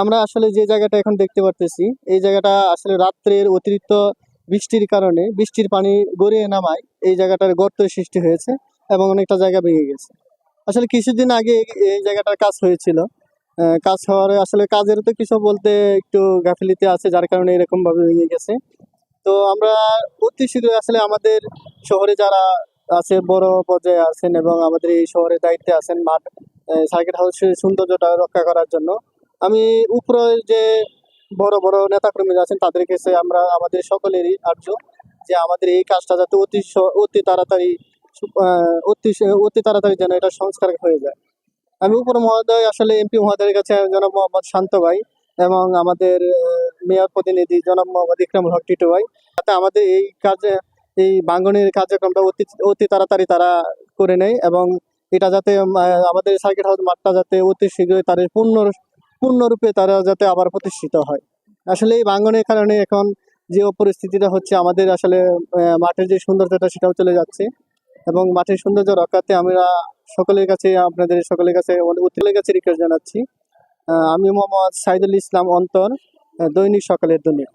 আমরা আসলে যে জায়গাটা এখন দেখতে পারতেছি, এই জায়গাটা আসলে রাত্রের অতিরিক্ত বৃষ্টির কারণে বৃষ্টির পানি গড়িয়ে নামায় এই জায়গাটার গর্তের সৃষ্টি হয়েছে এবং অনেকটা জায়গা ভেঙে গেছে। আসলে কিছুদিন আগে এই জায়গাটার কাজ হয়েছিল। কাজ হওয়ার আসলে কাজের তো কিছু বলতে একটু গাফিলিতে আছে, যার কারণে এরকম ভাবে ভেঙে গেছে। তো আমরা অতি শীঘ্রই আসলে আমাদের শহরে যারা আছে, বড় পর্যায়ে আছেন এবং আমাদের এই শহরের দায়িত্বে আছেন মাঠ সার্কিট হাউসের সৌন্দর্যটা রক্ষা করার জন্য, আমি উপরের যে বড় বড় নেতাকর্মীরা আছেন তাদের কাছে আমরা আমাদের সকলেরই আর্য যে আমাদের এই কাজটা যাতে অতি তাড়াতাড়ি অতি তাড়াতাড়ি যেন এটা সংস্কার হয়ে যায়। আমি উপর মহোদয় আসলে এমপি মহোদয়ের কাছে জনাব মোহাম্মদ শান্ত ভাই এবং আমাদের মেয়র প্রতিনিধি জনাব মোহাম্মদ ইকরামুল হক টিটু ভাই, যাতে আমাদের এই কাজে এই ভাঙনের কার্যক্রমটা অতি অতি তাড়াতাড়ি তারা করে নেয় এবং এটা যাতে আমাদের সার্কিট হাউস মাঠটা যাতে অতি শীঘ্রই তাদের পূর্ণরূপে তারা যাতে আবার প্রতিষ্ঠিত হয়। আসলে এই ভাঙনের কারণে এখন যে পরিস্থিতিটা হচ্ছে, আমাদের আসলে মাঠের যে সৌন্দর্যটা সেটাও চলে যাচ্ছে এবং মাঠের সৌন্দর্য রক্ষার্থে আমরা সকলের কাছে আপনাদের সকলের কাছে উত্তরের কাছে রিকোয়েস্ট জানাচ্ছি। আমি মোহাম্মদ সাইদুল ইসলাম অন্তর, দৈনিক সকালের দুনিয়া।